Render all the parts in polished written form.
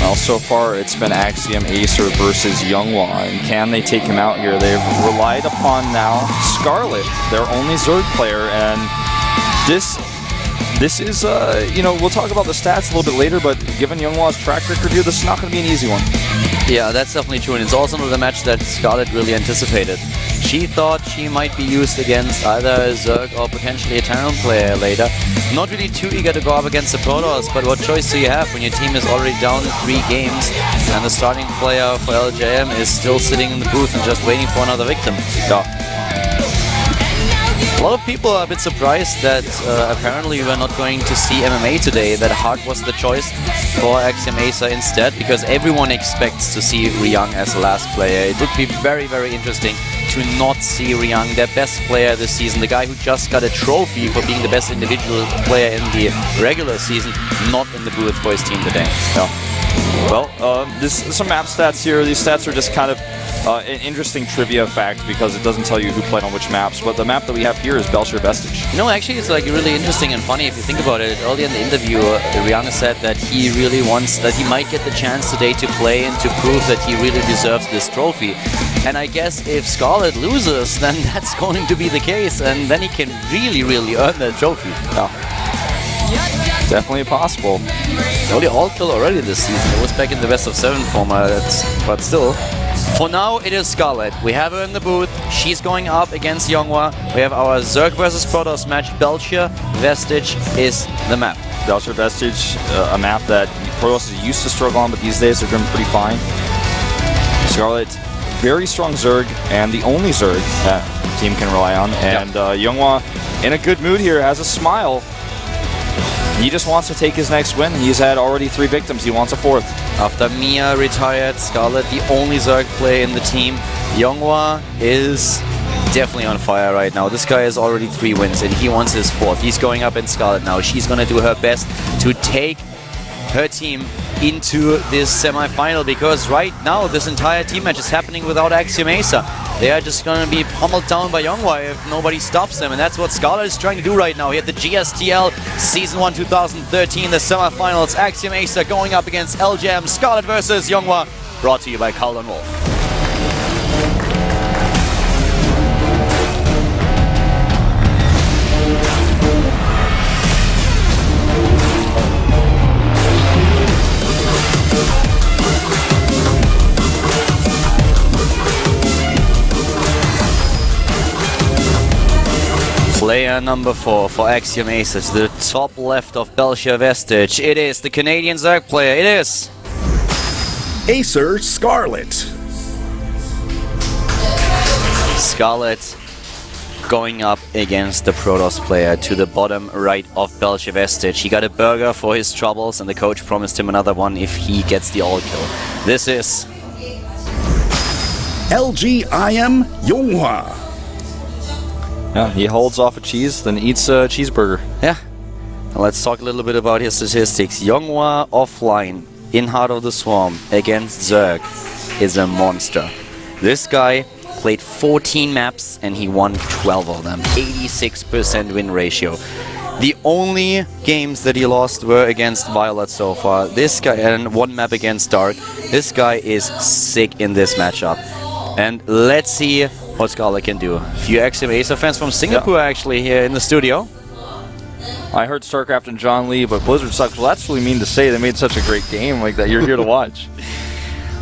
Well, so far it's been Axiom-Acer versus Yonga, and can they take him out here? They've relied upon now Scarlet, their only Zerg player, and this is, you know, we'll talk about the stats a little bit later, but given Youngwa's track record here, this is not going to be an easy one. Yeah, that's definitely true, and it's also not a match that Scarlet really anticipated. She thought she might be used against either a Zerg or potentially a Terran player later. Not really too eager to go up against the Protoss, but what choice do you have when your team is already down 3 games and the starting player for LJM is still sitting in the booth and just waiting for another victim? Yeah. A lot of people are a bit surprised that apparently we are not going to see MMA today, that Hard was the choice for Axiom-Acer instead, because everyone expects to see Ryung as the last player. It would be very, very interesting to not see Ryung, their best player this season, the guy who just got a trophy for being the best individual player in the regular season, not in the booth for his team today. Yeah. Well, some map stats here. These stats are just kind of an interesting trivia fact because it doesn't tell you who played on which maps, but the map that we have here is Belcher Vestige. You know, actually it's like really interesting and funny if you think about it. Earlier in the interview, Ryung said that he really wants, that he might get the chance today to play and to prove that he really deserves this trophy. And I guess if Scarlet loses, then that's going to be the case, and then he can really, really earn that trophy. Yeah. Definitely possible. Only all kill already this season. It was back in the best of 7 format, but still. For now, it is Scarlet. We have her in the booth. She's going up against Yonga. We have our Zerg versus Protoss match. Belcher Vestige is the map. Belcher Vestige, a map that Protoss is used to struggle on, but these days they're doing pretty fine. Scarlet, very strong Zerg, and the only Zerg that the team can rely on. And Yonga, in a good mood here, has a smile. He just wants to take his next win. He's had already 3 victims. He wants a 4th. After Mia retired, Scarlet, the only Zerg player in the team. Yonga is definitely on fire right now. This guy has already 3 wins, and he wants his 4th. He's going up in Scarlet now. She's going to do her best to take her team into this semi-final, because right now this entire team match is happening without Axiom-Acer. They are just going to be pummeled down by Yonga if nobody stops them, and that's what Scarlet is trying to do right now here at the GSTL Season 1 2013, the semi-finals. Axiom-Acer going up against LJM, Scarlet versus Yonga, brought to you by Carl and Wolf. Player number 4 for Axiom-Acer, to the top left of Belcher Vestige. It is the Canadian Zerg player. It is Acer Scarlet. Scarlet going up against the Protoss player to the bottom right of Belcher Vestige. He got a burger for his troubles, and the coach promised him another one if he gets the all kill. This is LGIM Yonga. Yeah, he holds off a cheese, then eats a cheeseburger. Yeah. Now let's talk a little bit about his statistics. Yonga offline in Heart of the Swarm against Zerg is a monster. This guy played 14 maps and he won 12 of them. 86% win ratio. The only games that he lost were against Violet so far. This guy, and 1 map against Dark. This guy is sick in this matchup. And let's see what Scarlet can do. A few Axiom-Acer fans from Singapore actually here in the studio. I heard StarCraft and John Lee, but Blizzard sucks. Well, that's really mean to say. They made such a great game like that. You're here to watch.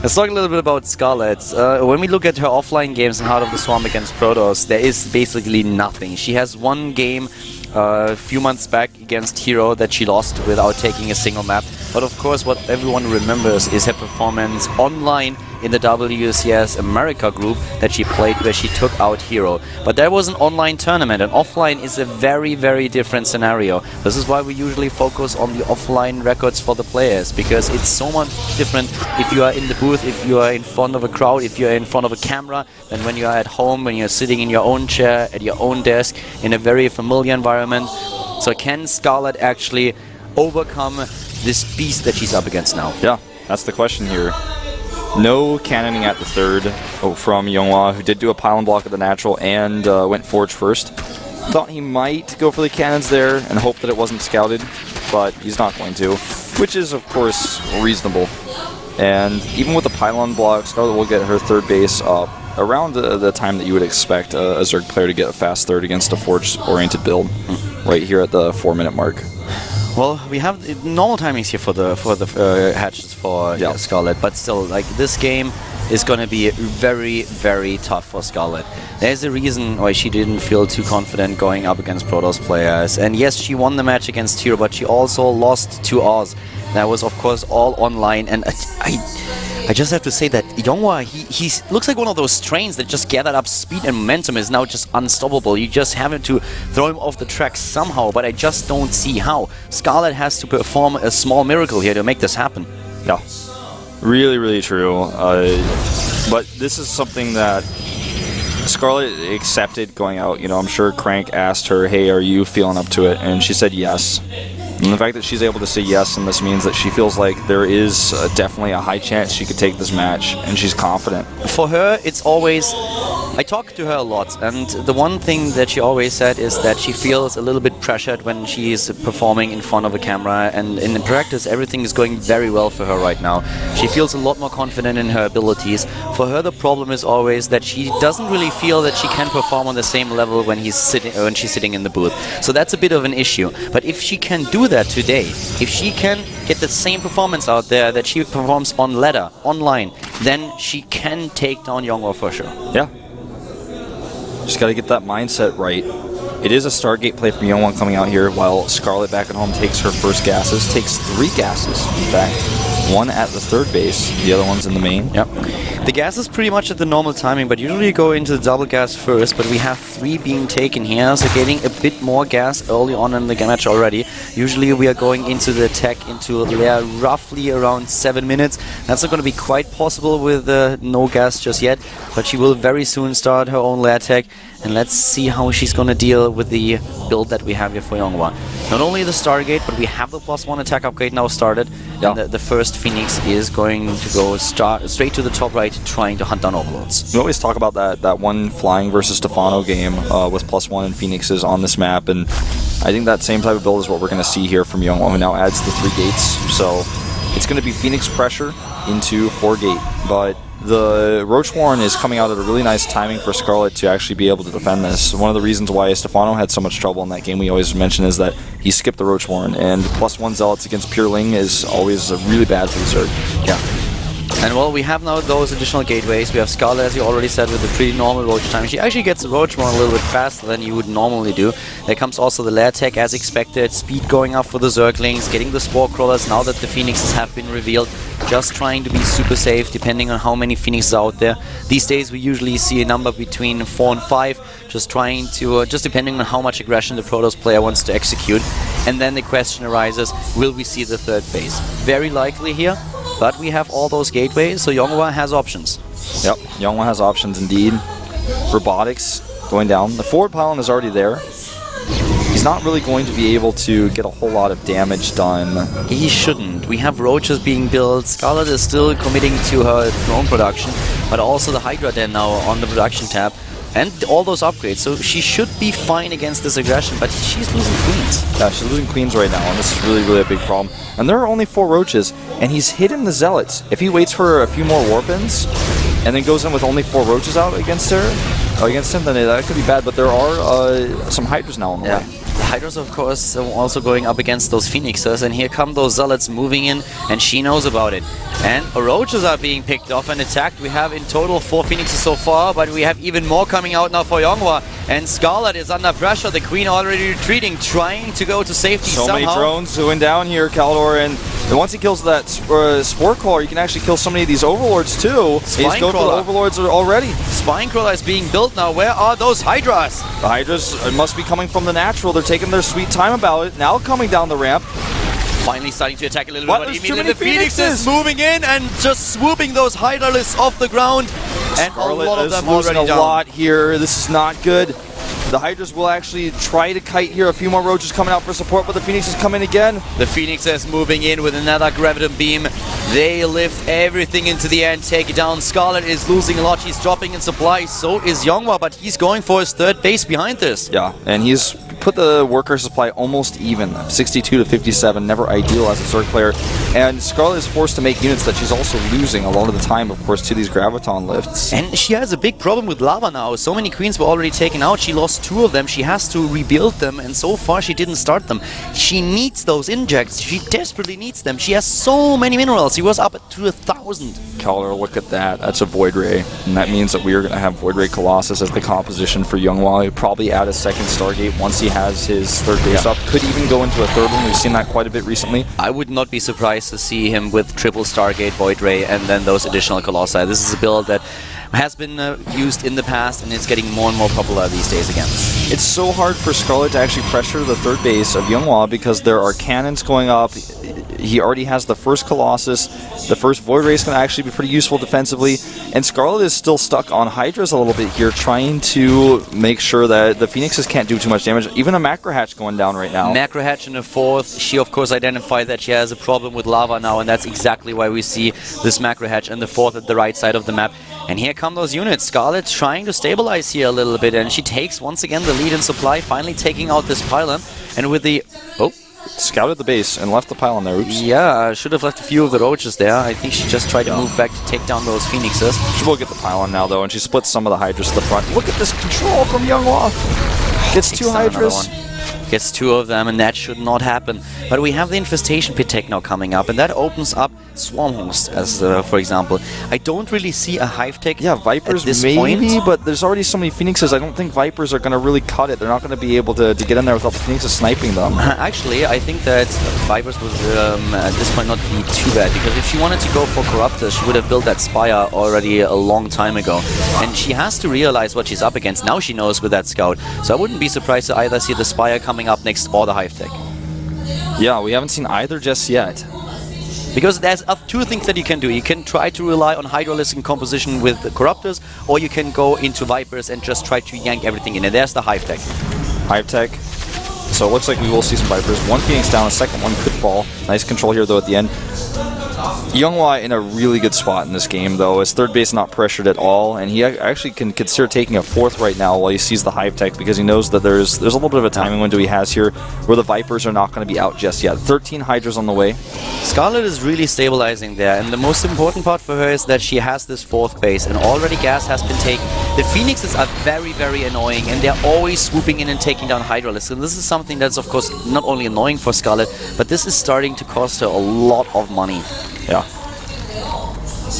Let's talk a little bit about Scarlet. When we look at her offline games in Heart of the Swarm against Protoss, there is basically nothing. She has 1 game a few months back against Hero that she lost without taking a single map. But of course, what everyone remembers is her performance online in the WCS America group that she played, where she took out Hero. But that was an online tournament, and offline is a very, very different scenario. This is why we usually focus on the offline records for the players, because it's so much different if you are in the booth, if you are in front of a crowd, if you are in front of a camera, than when you are at home, when you're sitting in your own chair, at your own desk, in a very familiar environment. So can Scarlet actually overcome this beast that she's up against now? Yeah, that's the question here. No cannoning at the 3rd from Yonga, who did do a pylon block at the natural and went Forge first. Thought he might go for the cannons there and hope that it wasn't scouted, but he's not going to, which is, of course, reasonable. And even with the pylon block, Scarlet will get her third base up around the time that you would expect a Zerg player to get a fast third against a Forge-oriented build, right here at the 4-minute mark. Well, we have normal timings here for the hatches for Scarlet, but still, like, this game is going to be very, very tough for Scarlet. There's a reason why she didn't feel too confident going up against Protoss players. And yes, she won the match against Hero, but she also lost to Oz. That was, of course, all online. And I just have to say that Yonga, he looks like one of those trains that just gathered up speed and momentum, is now just unstoppable. You just have to throw him off the track somehow, but I just don't see how. Scarlet has to perform a small miracle here to make this happen. Yeah. Really, really true. But this is something that Scarlet accepted going out. You know, I'm sure Crank asked her, hey, are you feeling up to it? And she said yes. And the fact that she's able to say yes, and this means that she feels like there is definitely a high chance she could take this match, and she's confident. For her, it's always... I talk to her a lot, and the one thing that she always said is that she feels a little bit pressured when she's performing in front of a camera, and in practice everything is going very well for her right now. She feels a lot more confident in her abilities. For her, the problem is always that she doesn't really feel that she can perform on the same level when she's sitting in the booth. So that's a bit of an issue. But if she can do that today, if she can get the same performance out there that she performs on ladder, online, then she can take down Yonga for sure. Yeah. Just got to get that mindset right. It is a Stargate play from Yonga coming out here, while Scarlet back at home takes her first gases, takes 3 gases, in fact. 1 at the third base, the other one's in the main. Yep. The gas is pretty much at the normal timing, but usually you go into the double gas first, but we have 3 being taken here, so getting a bit more gas early on in the match already. Usually we are going into the attack into lair roughly around 7 minutes. That's not going to be quite possible with no gas just yet, but she will very soon start her own lair attack. And let's see how she's going to deal with the build that we have here for Yonga. Not only the Stargate, but we have the +1 attack upgrade now started. Yeah. And the first Phoenix is going to go straight to the top right, trying to hunt down Overlords. We always talk about that one flying versus Stefano game with +1 and Phoenixes on this map, and I think that same type of build is what we're going to see here from Yonga, who now adds the 3 gates. So it's going to be Phoenix pressure into 4 gate, but the Roach Warren is coming out at a really nice timing for Scarlet to actually be able to defend this. One of the reasons why Stefano had so much trouble in that game we always mention is that he skipped the Roach Warren, and +1 Zealots against Pure Ling is always really bad for the Zerg. Yeah. And well, we have now those additional gateways. We have Scarlet, as you already said, with a pretty normal Roach time. She actually gets the Roach Warren a little bit faster than you would normally do. There comes also the lair tech as expected, speed going up for the Zerglings, getting the Spore Crawlers now that the Phoenixes have been revealed. Just trying to be super safe, depending on how many Phoenixes are out there. These days we usually see a number between 4 and 5, just trying to, just depending on how much aggression the Protoss player wants to execute. And then the question arises, will we see the third phase? Very likely here, but we have all those gateways, so Yonga has options. Yep, Yonga has options indeed. Robotics going down. The forward pylon is already there. He's not really going to be able to get a whole lot of damage done. He shouldn't. We have roaches being built. Scarlet is still committing to her drone production, but also the Hydra Den now on the production tab. And all those upgrades, so she should be fine against this aggression, but she's losing queens. Yeah, she's losing queens right now, and this is really, really a big problem. And there are only 4 roaches, and he's hidden the Zealots. If he waits for a few more warpins, and then goes in with only 4 roaches out against him, then that could be bad, but there are some Hydras now on the way. The Hydras, of course, also going up against those Phoenixes, and here come those Zealots moving in, and she knows about it. And roaches are being picked off and attacked. We have in total 4 Phoenixes so far, but we have even more coming out now for Yonga. And Scarlet is under pressure. The Queen already retreating, trying to go to safety somehow. So many drones going down here, Kaldor, and once he kills that Spore Crawler, you can actually kill so many of these Overlords too. He's going for the Overlords already. Spine Crawler is being built now. Where are those Hydras? The Hydras must be coming from the natural. They're taking their sweet time about it. Now coming down the ramp. Finally starting to attack a little bit, but immediately the Phoenixes moving in and just swooping those Hydralisks off the ground. And Scarlet a lot of them losing already a lot here. This is not good. The Hydras will actually try to kite here. A few more roaches coming out for support, but the Phoenixes come in again. The Phoenixes moving in with another Graviton Beam. They lift everything into the air and take it down. Scarlet is losing a lot. She's dropping in supply. So is Yonga, but he's going for his third base behind this. Yeah, and he's put the worker supply almost even, 62 to 57, never ideal as a Zerg player. And Scarlet is forced to make units that she's also losing a lot of the time, of course, to these Graviton lifts. And she has a big problem with lava now. So many queens were already taken out. She lost 2 of them. She has to rebuild them, and so far she didn't start them. She needs those injects. She desperately needs them. She has so many minerals. She was up to 1,000. Keller, look at that. That's a Void Ray. And that means that we are going to have Void Ray Colossus as the composition for Youngwa. He'll probably add a second Stargate once he has his third base up. Could even go into a third one. We've seen that quite a bit recently. I would not be surprised to see him with triple Stargate, Void Ray, and then those additional Colossi. This is a build that has been used in the past, and it's getting more and more popular these days again. It's so hard for Scarlet to actually pressure the third base of Youngwa because there are cannons going up. He already has the first Colossus. The first Void Ray is going to actually be pretty useful defensively. And Scarlet is still stuck on Hydras a little bit here, trying to make sure that the Phoenixes can't do too much damage. Even a Macro Hatch going down right now. Macro Hatch in the 4th. She, of course, identified that she has a problem with lava now, and that's exactly why we see this Macro Hatch in the 4th at the right side of the map. And here come those units. Scarlet trying to stabilize here a little bit, and she takes once again the lead in supply, finally taking out this pylon. And with the... Oh! Scouted the base and left the pylon there. Oops. Yeah, should have left a few of the roaches there. I think she just tried to move back to take down those phoenixes. She will get the pylon now, though, and she splits some of the Hydras to the front. Look at this control from Youngwa. Gets 2 Hydras. Gets 2 of them, and that should not happen. But we have the Infestation Pit Tech now coming up, and that opens up Swarm Host, as for example. I don't really see a Hive Tech. Yeah, Vipers at this maybe, point. but there's already so many Phoenixes. I don't think Vipers are going to really cut it. They're not going to be able to get in there without the Phoenixes sniping them. Actually, I think that Vipers would at this point not be too bad, because if she wanted to go for Corruptors, she would have built that Spire already a long time ago. And she has to realize what she's up against. Now she knows with that Scout. So I wouldn't be surprised to either see the Spire coming up next or the Hive Tech. Yeah, we haven't seen either just yet. Because there's 2 things that you can do. You can try to rely on Hydralisk in composition with the Corruptors, or you can go into Vipers and just try to yank everything in. And there's the Hive Tech. Hive Tech. So it looks like we will see some Vipers. 1 Phoenix down, a second one could fall. Nice control here, though, at the end. Youngwa in a really good spot in this game, though. His third base not pressured at all, and he actually can consider taking a 4th right now while he sees the Hive Tech, because he knows that there's a little bit of a timing window he has here where the Vipers are not going to be out just yet. 13 Hydras on the way. Scarlet is really stabilizing there, and the most important part for her is that she has this 4th base, and already gas has been taken. The Phoenixes are very, very annoying, and they're always swooping in and taking down Hydralisk, and this is something that's, of course, not only annoying for Scarlet, but this is starting to cost her a lot of money. Yeah.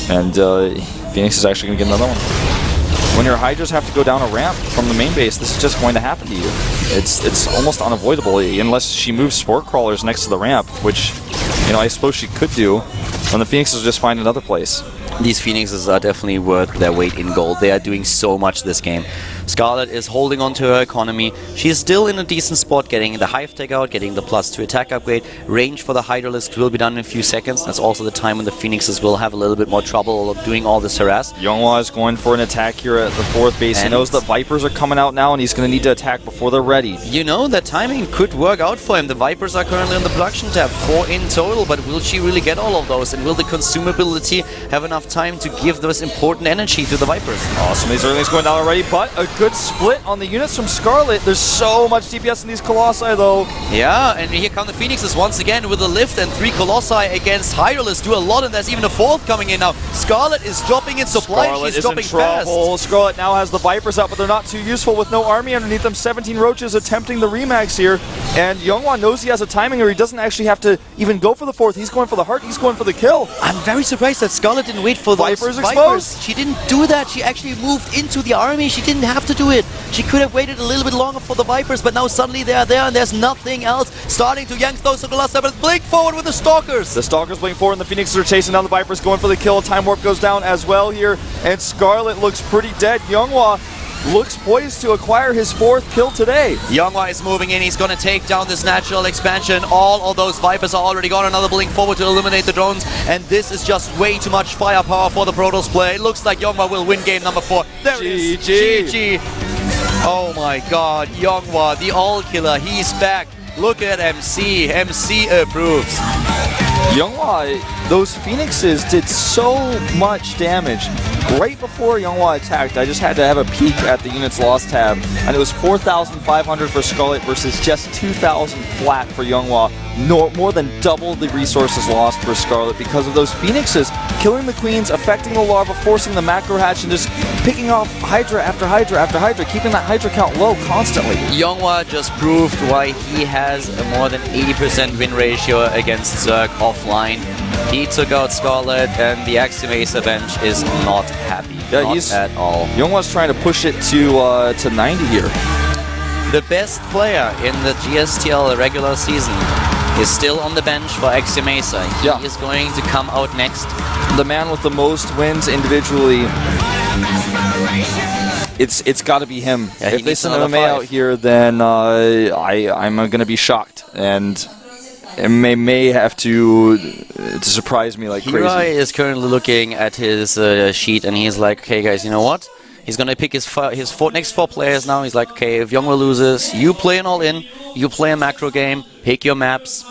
And Phoenix is actually going to get another one. When your Hydras have to go down a ramp from the main base, this is just going to happen to you. It's almost unavoidable, unless she moves Spore Crawlers next to the ramp, which, you know, I suppose she could do. And the Phoenixes just find another place. These Phoenixes are definitely worth their weight in gold. They are doing so much this game. Scarlet is holding on to her economy. She's still in a decent spot, getting the Hive Tech out, getting the +2 attack upgrade. Range for the Hydralisk will be done in a few seconds. That's also the time when the Phoenixes will have a little bit more trouble doing all this harass. Youngwa is going for an attack here at the 4th base. He knows that Vipers are coming out now, and he's going to need to attack before they're ready. You know, that timing could work out for him. The Vipers are currently on the production tab, 4 in total, but will she really get all of those? And will the consumability have enough time to give this important energy to the Vipers? Awesome, these Earthlings going down already, but a good split on the units from Scarlet. There's so much DPS in these Colossi, though. Yeah, and here come the Phoenixes once again with a lift, and 3 Colossi against Hydralisk do a lot, and there's even a 4th coming in now. Scarlet is dropping in supply. She's dropping fast. Scarlet now has the Vipers out, but they're not too useful with no army underneath them. 17 Roaches attempting the Remax here, and Youngwa knows he has a timing, or he doesn't actually have to even go for the 4th. He's going for the heart. He's going for the kill. I'm very surprised that Scarlet didn't wait for those Vipers exposed. She didn't do that. She actually moved into the army. She didn't have to do it. She could have waited a little bit longer for the Vipers, but now suddenly they are there and there's nothing else. Starting to yank those Colossi, but blink forward with the Stalkers. The Stalkers blink forward and the Phoenixes are chasing down the Vipers, going for the kill. Time Warp goes down as well here, and Scarlet looks pretty dead. Youngwa looks poised to acquire his 4th kill today. Youngwa is moving in. He's going to take down this natural expansion. All of those Vipers are already gone. Another blink forward to eliminate the drones, and this is just way too much firepower for the Protoss play. It looks like Youngwa will win game number 4. There it is. GG. Oh my god, Youngwa, the all-killer, he's back. Look at MC. MC approves. Youngwa, those Phoenixes did so much damage. Right before Youngwa attacked, I just had to have a peek at the units lost tab, and it was 4,500 for Scarlet versus just 2,000 flat for Youngwa. No, more than double the resources lost for Scarlet because of those Phoenixes killing the queens, affecting the larva, forcing the macro hatch, and just picking off Hydra after Hydra after Hydra, keeping that Hydra count low constantly. Youngwa just proved why he has a more than 80% win ratio against Zerg offline. He took out Scarlet, and the Axiom-Acer bench is not happy. Yeah, not at all. Youngwa's trying to push it to 90 here. The best player in the GSTL regular season is still on the bench for Axiom-Acer. He is going to come out next. The man with the most wins individually. It's got to be him. Yeah, if they send MMA out here, then I'm going to be shocked, and it may have to surprise me like crazy. Hirai is currently looking at his sheet, and he's like, okay, guys, you know what? He's going to pick his next 4 players now. He's like, okay, if Yonga loses, you play an all-in, you play a macro game, pick your maps.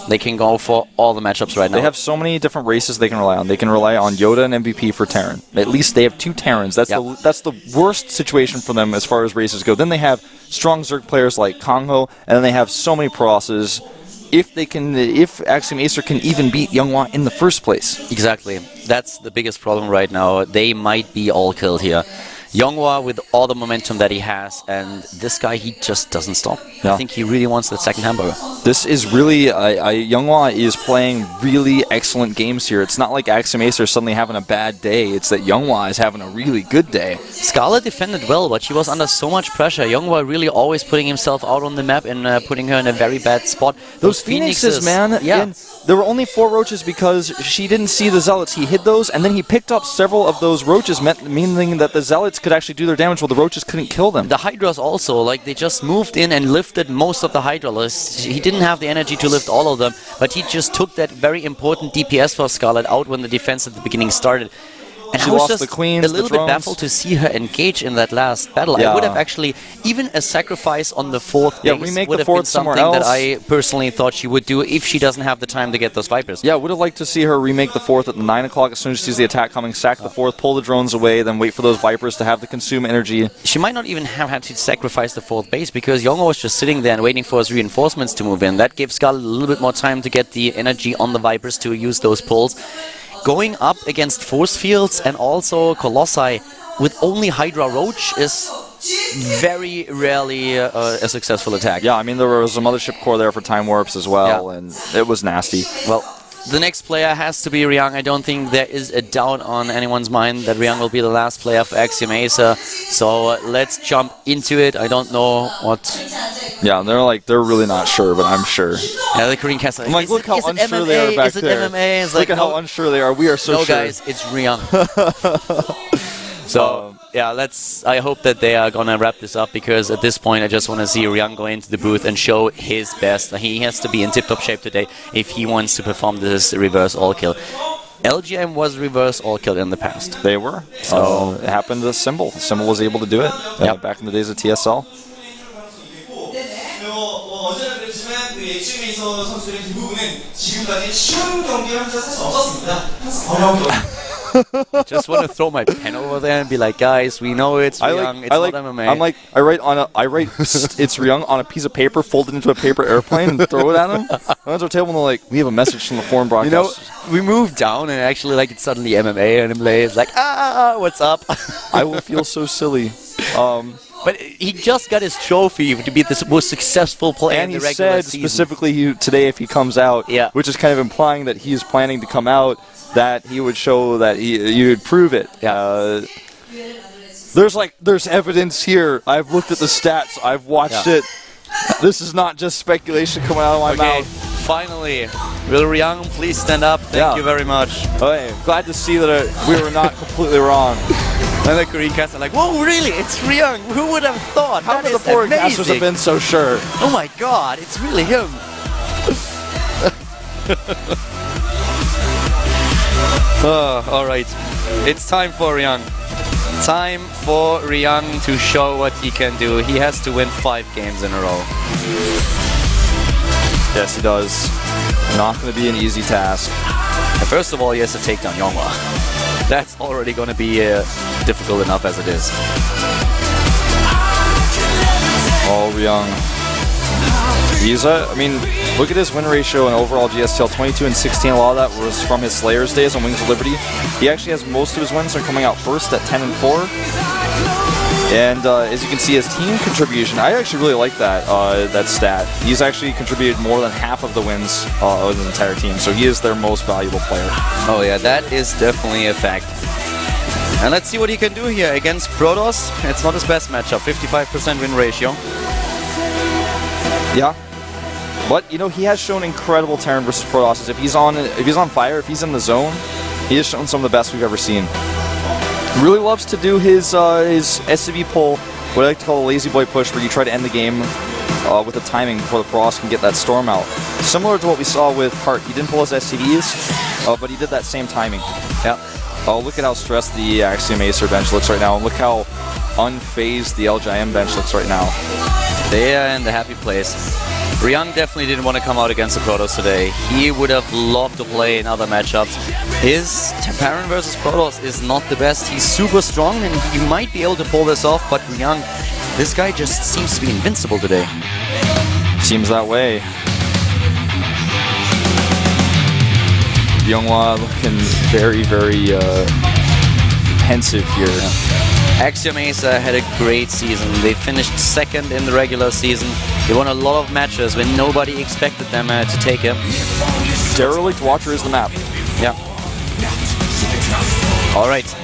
They can go for all the matchups right now. They have so many different races they can rely on. They can rely on Yoda and MVP for Terran. At least they have 2 Terrans. That's the worst situation for them as far as races go. Then they have strong Zerg players like Kongho, and then they have so many Processes. If Axiom-Acer can even beat Youngwa in the first place. Exactly. That's the biggest problem right now. They might be all killed here. Youngwa with all the momentum that he has, and this guy, he just doesn't stop. Yeah. I think he really wants that second hamburger. This is really, Youngwa is playing really excellent games here. It's not like Axiom-Acer is suddenly having a bad day. It's that Youngwa is having a really good day. Scarlet defended well, but she was under so much pressure. Youngwa really always putting himself out on the map and putting her in a very bad spot. Those Phoenixes, man. Yeah. There were only 4 roaches because she didn't see the Zealots. He hid those, and then he picked up several of those roaches, meaning that the Zealots could actually do their damage while the roaches couldn't kill them. The Hydras also, like, they just moved in and lifted most of the Hydra lists. He didn't have the energy to lift all of them, but he just took that very important DPS for Scarlet out when the defense at the beginning started. And she I was lost just the queens, a little bit baffled to see her engage in that last battle. Yeah. I would have actually, even a sacrifice on the 4th base remake would the have been 4th somewhere something that else. I personally thought she would do if she doesn't have the time to get those Vipers. Yeah, I would have liked to see her remake the 4th at 9 o'clock as soon as she sees the attack coming, sack the 4th, pull the drones away, then wait for those Vipers to have the consume energy. She might not even have had to sacrifice the 4th base because Yonga was just sitting there and waiting for his reinforcements to move in. That gave Scarlet a little bit more time to get the energy on the Vipers to use those pulls. Going up against force fields and also Colossi with only Hydra Roach is very rarely a successful attack. Yeah, I mean, there was a Mothership Core there for time warps as well, and it was nasty. Well, the next player has to be Ryung. I don't think there is a doubt on anyone's mind that Ryung will be the last player for Axiom-Acer. So let's jump into it. I don't know what... Yeah, they're really not sure, but I'm sure. Yeah, the Korean cast. I'm like, look how unsure they are back there. MMA? It's look like, at how unsure they are. We are so sure. No, guys, it's Ryung. So, yeah, I hope that they are gonna wrap this up, because at this point I just want to see Ryung go into the booth and show his best. He has to be in tip-top shape today if he wants to perform this reverse all-kill. LGM was reverse all-kill in the past. They were. So it happened to Symbol. Symbol was able to do it back in the days of TSL. Just want to throw my pen over there and be like, guys, we know it's Ryung, it's not MMA. I'm like, I write it's Ryung on a piece of paper, fold it into a paper airplane, and throw it at him. I went to a table and they're like, we have a message from the foreign broadcast. You know, we moved down and actually, like, it's suddenly MMA, and MMA is like, what's up? I will feel so silly. But he just got his trophy to be the most successful player in the regular season. And he said specifically today if he comes out, which is kind of implying that he's planning to come out, that he would show that he would prove it. Yeah. There's evidence here. I've looked at the stats. I've watched it. This is not just speculation coming out of my mouth. Finally, will Ryung please stand up? Thank you very much. Okay, glad to see that we were not completely wrong. And the Korean cast are like, whoa, really? It's Ryung. Who would have thought? How could the foreign casters have been so sure? Oh my god, it's really him. Alright. It's time for Ryung. Time for Ryung to show what he can do. He has to win 5 games in a row. Yes, he does. Not going to be an easy task. First of all, he has to take down Yonga. That's already going to be difficult enough as it is. Oh, Ryung. He's I mean, look at his win ratio and overall GSTL, 22 and 16. A lot of that was from his Slayer's days on Wings of Liberty. He actually has most of his wins are coming out first at 10 and 4. And as you can see, his team contribution, I actually really like that that stat. He's actually contributed more than half of the wins of the entire team, so he is their most valuable player. Oh yeah, that is definitely a fact. And let's see what he can do here against Protoss. It's not his best matchup, 55% win ratio. Yeah. But, you know, he has shown incredible Terran versus Protoss. If he's on fire, if he's in the zone, he has shown some of the best we've ever seen. Really loves to do his SCV pull, what I like to call a lazy boy push, where you try to end the game with the timing before the Protoss can get that storm out. Similar to what we saw with Hart. He didn't pull his SCVs, but he did that same timing. Yeah. Oh, look at how stressed the Axiom-Acer bench looks right now, and look how unfazed the LGIM bench looks right now. They are in the happy place. Ryung definitely didn't want to come out against the Protoss today. He would have loved to play in other matchups. His Terran versus Protoss is not the best. He's super strong and he might be able to pull this off, but Ryung, this guy just seems to be invincible today. Seems that way. Yonga looking very, very pensive here. Axiom-Acer had a great season. They finished second in the regular season. They won a lot of matches when nobody expected them to take him. Derelict Watcher is the map. Yeah. Alright.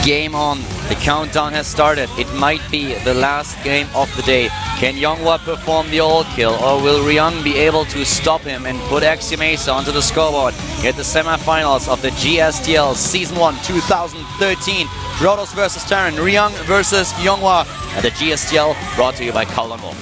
Game on. The countdown has started. It might be the last game of the day. Can Yonga perform the all kill, or will Ryung be able to stop him and put Axiom-Acer onto the scoreboard at the semifinals of the GSTL Season 1 2013? Protoss versus Terran, Ryung versus Yonga at the GSTL, brought to you by Kowloon Wolf.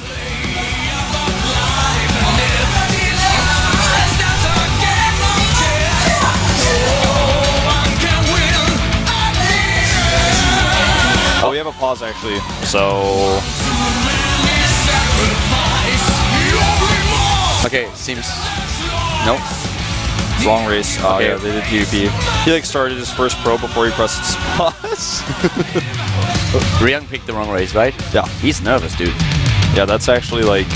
Oh, we have a pause actually, so... Okay, seems... Nope. Wrong race. Oh, Okay. yeah, they did PvP. He like started his first probe before he pressed pause. Ryung picked the wrong race, right? Yeah. He's nervous, dude. Yeah, that's actually like...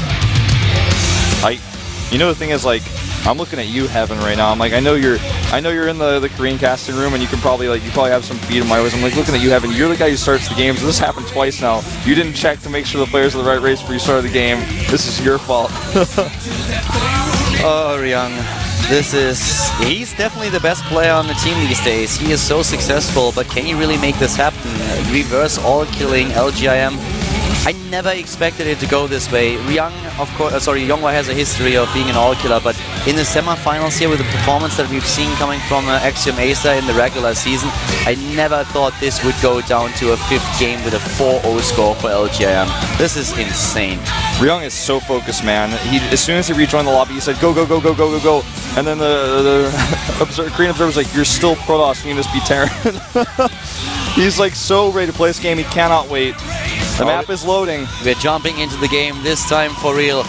You know, the thing is, like, I'm looking at you, Heaven, right now. I'm like, I know you're in the Korean casting room, and you can probably you probably have some feet in my ways. I'm like looking at you, Heaven. You're the guy who starts the games. This happened twice now. You didn't check to make sure the players are the right race before you started the game. This is your fault. Oh, Ryung. He's definitely the best player on the team these days. He is so successful, but can he really make this happen? Reverse all killing LGIM. I never expected it to go this way. Ryung, of course, Yonga has a history of being an all-killer, but in the semifinals here with the performance that we've seen coming from Axiom-Acer in the regular season, I never thought this would go down to a 5th game with a 4-0 score for LGIM. This is insane. Ryung is so focused, man. As soon as he rejoined the lobby, he said, go, go, go, go, go, go, go. And then the Korean observer's like, you're still Protoss, you can just be Terran. He's like so ready to play this game, he cannot wait. The map is loading. We're jumping into the game this time for real.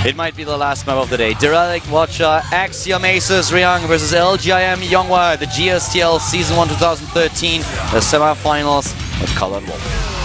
It might be the last map of the day. Derelict Watcher, Axiom-Acer's Ryung versus LGIM Yonga, the GSTL Season 1 2013, the semifinals with Kowloon Wolf.